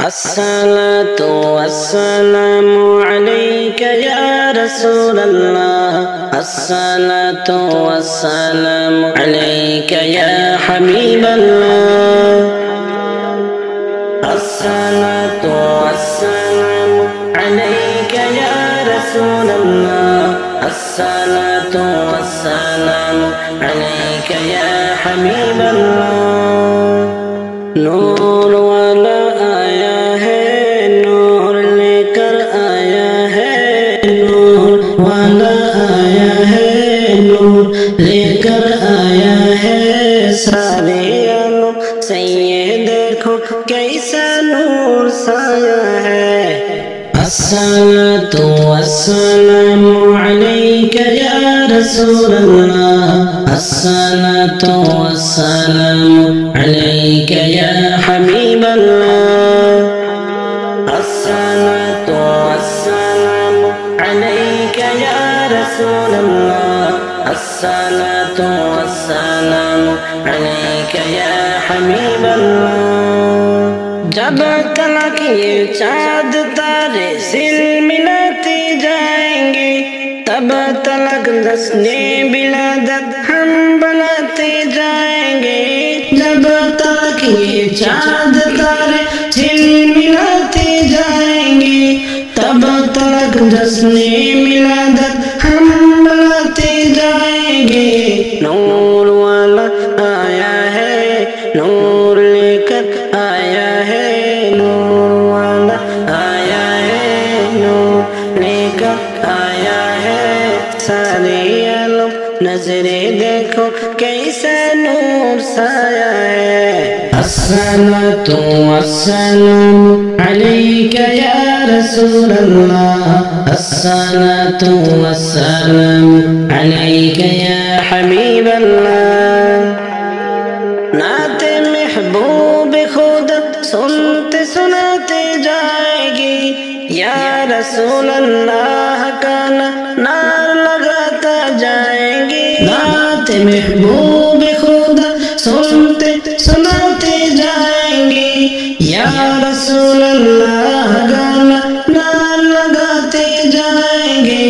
الصلاة والسلام عليك يا رسول الله الصلاة والسلام عليك يا حبيب الله الصلاة والسلام عليك يا رسول الله الصلاة والسلام عليك يا حبيب الله نور والا آیا ہے نور لے کر آیا ہے نور والا آیا ہے نور لے کر آیا ہے سارے عالم سے یہ دیکھو کیسا نور سایہ ہے الصلاة والسلام عليك يا رسول الله الصلاة والسلام عليك يا حبيب الله الصلاة والسلام عليك يا رسول الله الصلاة والسلام عليك يا حبيب الله جب تلک یہ چاند تارے سل ملاتے جائیں گے تب تلک دسنے بلادت ہم بناتے جائیں گے جب تلک یہ چاند تارے سل ملاتے جائیں گے تب تلک دسنے بلادت ہم بناتے جائیں گے نور والا آیا ہے نور لے کر آیا ہے نور والا آیا ہے نور لے کر آیا ہے سارے عالم نظرے دیکھو کیسا نور سایہ ہے الصلاة والسلام عليك يا رسول الله الصلاة والسلام عليك يا حبيب الله نعت محبوب خدا سنتے سناتے جائے گی یا رسول اللہ کا نار لگاتا جائیں گی نعت محبوب خدا سنتے سناتے جائیں گی یا رسول اللہ کا نار لگاتے جائیں گے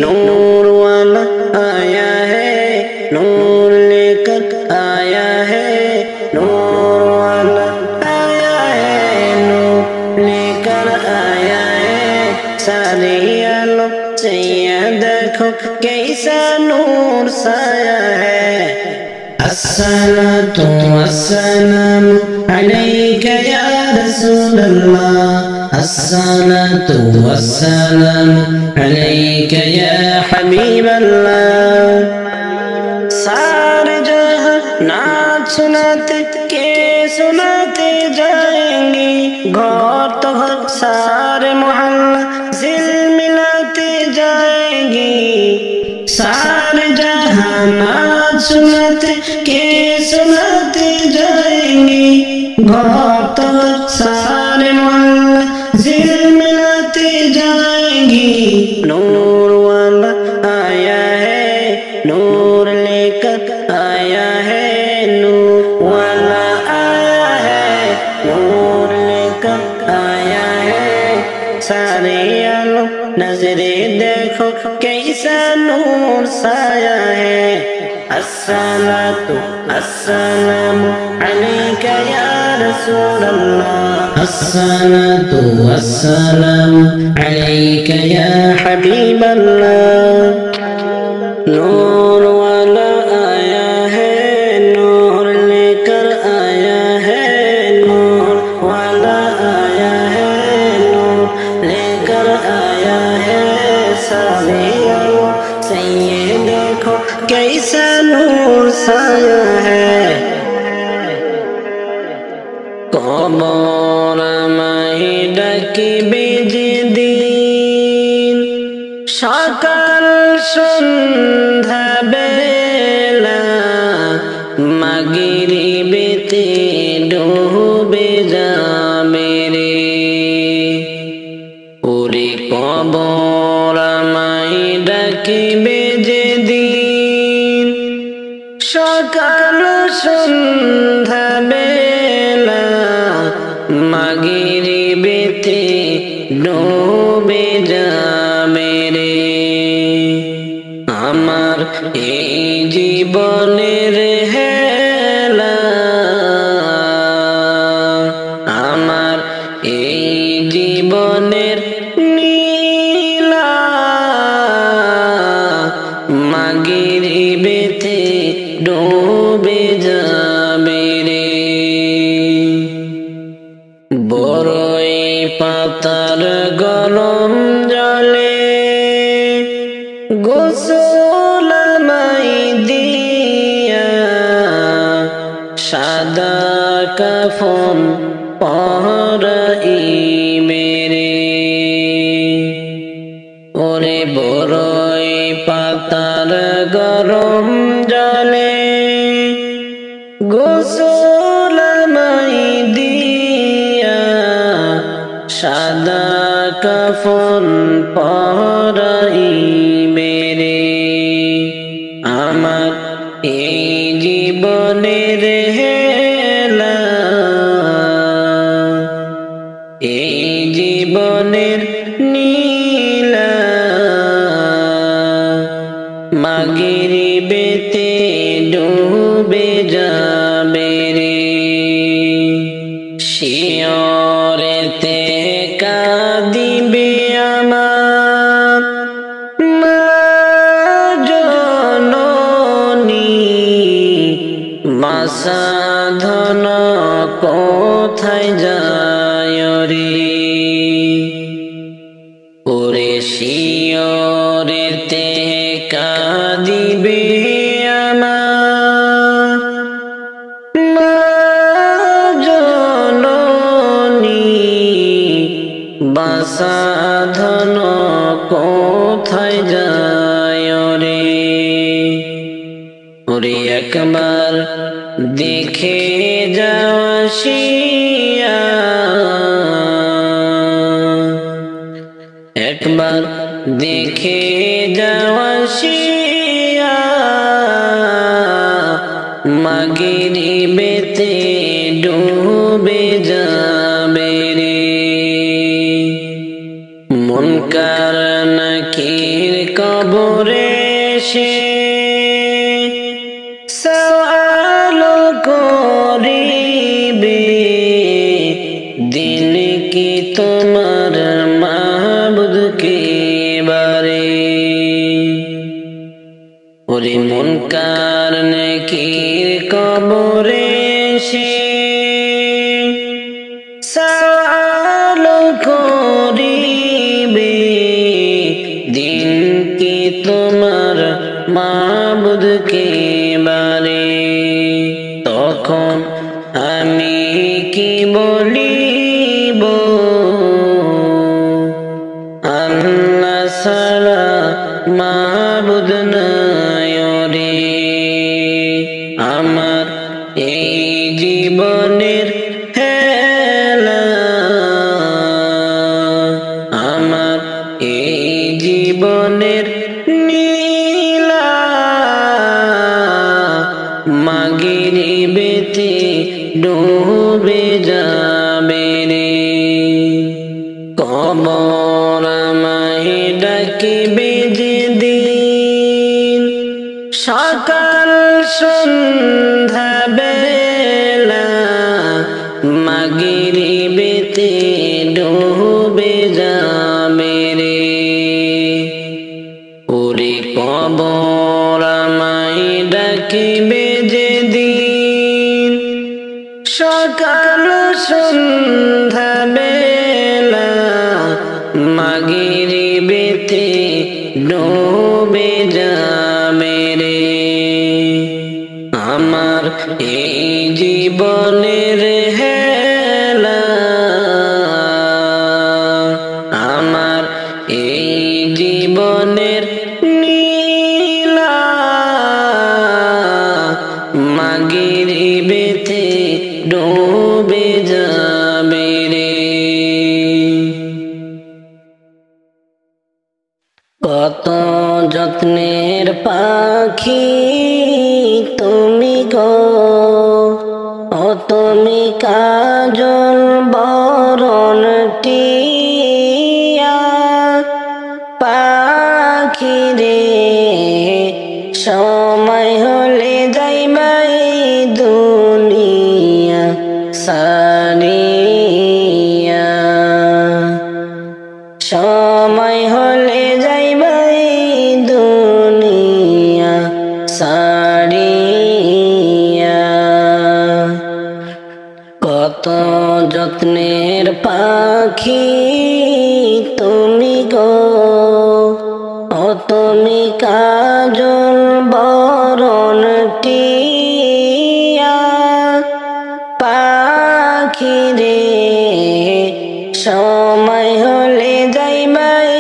نور والا آیا ہے نور لے کر آیا ہے نور والا آیا ہے نور لے کر آیا ہے سارے عالم سے یہ دیکھو کیسا نور سایہ ہے الصلاة والسلام عليك يا رسول الله الصلاة والسلام عليك يا حبيب الله سارے جہاں نعت سناتے کہ سناتے جائیں گے گھر تو گھر سارے محلہ ذل ملاتے جائیں گے سارے جہاں نعت سناتے کہ سناتے جائیں گے گھر تو گھر سارے محلہ ذل ملاتے جائیں گے نور والا آیا ہے نور لے کر آیا ہے نور والا آیا ہے نور لے کر آیا ہے سارے عالم نظرے دیکھو کیسا نور سایہ ہے الصلاة السلام عليك يا رسول الله الصلاة والسلام عليك يا حبيب الله نور والا آیا ہے نور لے کر آیا ہے نور والا آیا ہے نور لے کر آیا ہے سارے عالم سے یہ دیکھو کیسا نور سایہ ہے قبر میں ڈکی بیج دین সকাল সন্ধ্যা বেলা মাগরিবেতে ডুবে যাবে রে ওরে কবর আমায় ডাকিবে যেদিন সকাল সন্ধ্যা বেলা মাগরিবেতে মাগরিবেতে ডুবে যাবে রে। আমার এই জীবনের হেলা, আমার এই জীবনের নীলা, মাগরিবেতে ডুবে যাবে রে। বড়ই পাতার গরম জলে গোসল আমায় দিয়া, সাদা কাফন পরাইবে রে। ওরে বড়ই পাতার গরম জলে গোসল আমায় দিয়া, সাদা কাফন পরাইবে রে। আমার এই জীবনের হেলা, এই জীবনের নীলা, মাগরিবেতে ডুবে যাবে রে। শিয়রেতে কাঁদিবে আমার মা জননী, মাসাধন কোথায় যায় রে। ওরে শিয়রেতে কাঁদিবে আমার মা জননী, বাসাধন কোথায় যায় রে। ওরে একবার দেখে যাওয়া শিয়া, একবার দেখে যাওয়া শিয়া, মাগরিবেতে ডুবে যাবে রে। মুনকার নাকির কবরে সে সওয়াল করিবে, দিন কি তোমার মাবুদ কে বারে। ওরে মুনকার নাকির কবরে সে সওয়াল করিবে, দিন কি তোমার মাবুদ কে বারে। তখন আমি কি বলিব, আল্লাহ ছাড়া মাবুদ নাই রে। আমার এই জীবনের হেলা, আমার এই জীবনের নীলা, মাগরিবেতে ডুবে যাবে রে। কবর আমায় ডাকিবে যেদিন, সকাল সন্ধ্যা বেলা, মাগরিবেতে ডুবে যাবে রে। ওরে কবর আমায় ডাকিবে যেদিন, সকাল সন্ধ্যা বেলা, মাগরিবেতে ডুবে যাবে রে। আমার এই জীবনের হেলা, আমার এই জীবনের নীলা, মাগরিবেতে ডুবে যাবে রে। কত যত্নের পাখি তুমি গো, অত তুমি কাজল বরণ টিয়া পাখি রে সময় হলে যাইবাই দুনিয়া সারিয়া সময় হলে যাইবাই দুনিয়া সারিয়া কত যত্নের পাখি তুমি গো ও তুমি কাজল বরণ টিয়া পাখি রে সময় হলে যাইবাই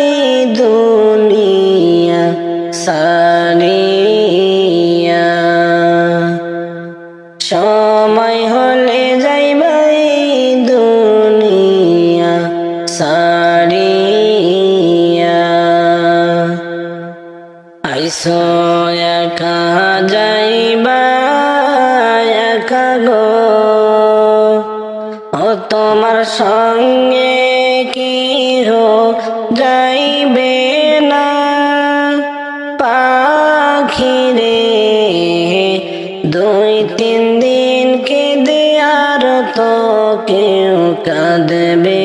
দুনিয়া সারিয়া সময় হলে যাইবাই দুনিয়া সারিয়া আইসো একা যাইবা একা গো ও তোমার সঙ্গে কি যাইবে না পাখি রে দুই তিন দিন কেঁদে আর তো কেউ কাঁদবে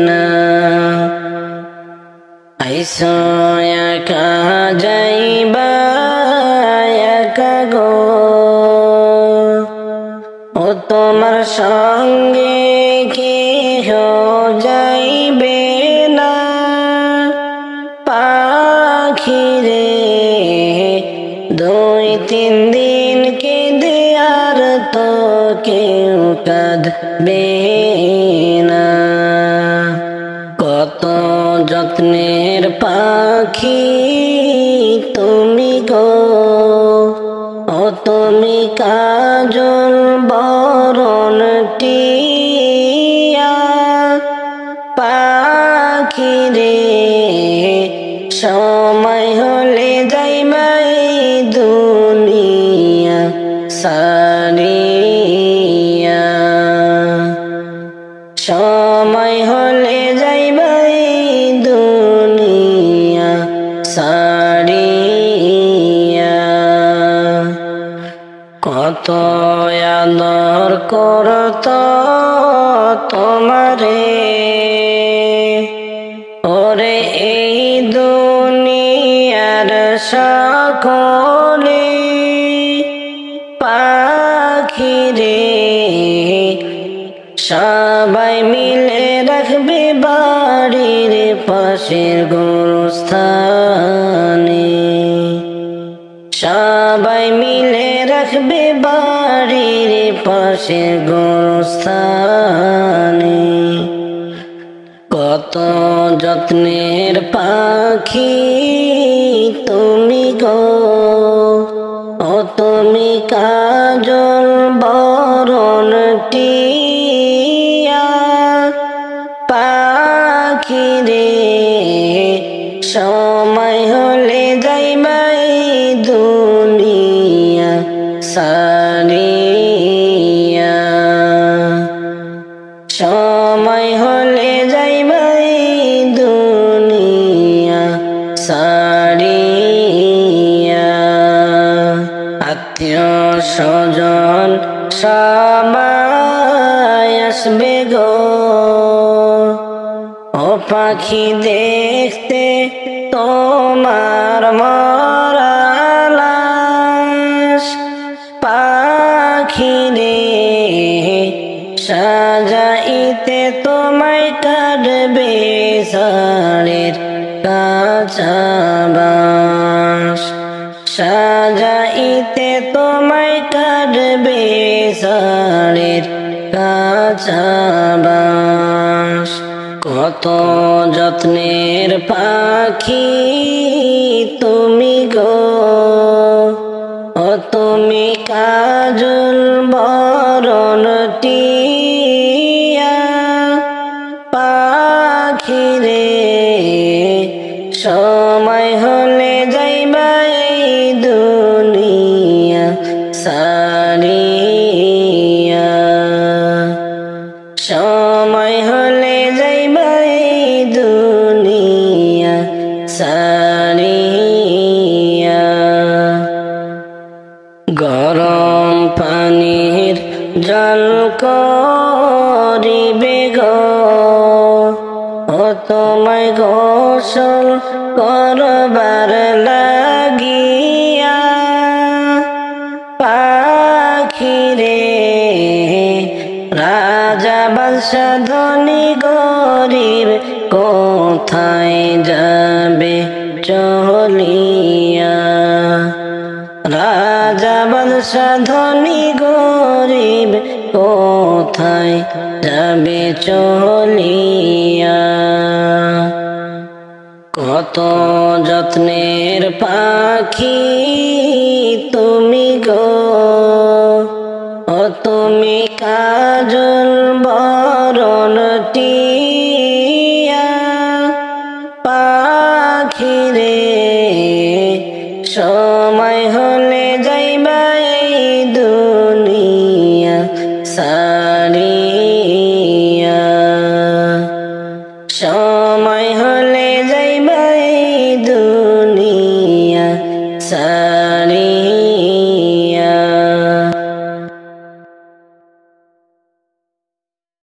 না আইসো একা যাইবা একা গো ও তোমার সঙ্গে কেহ যাইবে না পাখি রে দুই তিন দিন কেঁদে আর তো কেউ কাঁদবে না কত যত্নের পাখি তুমি গো ও তুমি কাজল বরণ টিয়া পাখি রে সময় হলে যাইবাই দুনিয়া সারিয়া সময় হলে যাইবাই দুনিয়া সারিয়া কত আদর করত তোমারে ওরে এই দুনিয়ার সকলে পাখি রে সবাই মিলে রাখবে বাড়ির পাশের গোরস্থানে সবাই মিলে রাখবে বাড়ির পাশের গোরস্থানে কত যত্নের পাখি তুমি গো ও তুমি কাজল বরণ টিয়া পাখি রে সময় হলে যাইবাই দুনিয়া সারিয়া সময় হলে যাইবাই দুনিয়া সারিয়া আত্মীয় স্বজন সবাই আসবে গো ও পাখি দেখতে তোমার মরা লাশ পাখি রে সাজাইতে তোমায় কাটবে ষাঁড়ের কাঁচা বাঁশ সাজাইতে তোমায় কাটবে ষাঁড়ের কাঁচা বাঁশ কত যত্নের পাখি তুমি গো ও তুমি কাজল বরণ টিয়া পাখি রে সময় হলে যাইবাই দুনিয়া সারিয়া গো ও তোমায় গোসল করবার লাগিয়া পাখিরে রাজা বাদশা ধনী গরিব কোথায় যাবে চলিয়া রাজা বাদশা ধনী গরিব কোথায় যাবে চলিয়া কত যত্নের পাখি তুমি গো ও তুমি কাজল বরণ টিয়া পাখিরে সময় হলে যাইবা এই দুনিয়া সারিয়া সময় হলে যাইবা এই দুনিয়া সারিয়া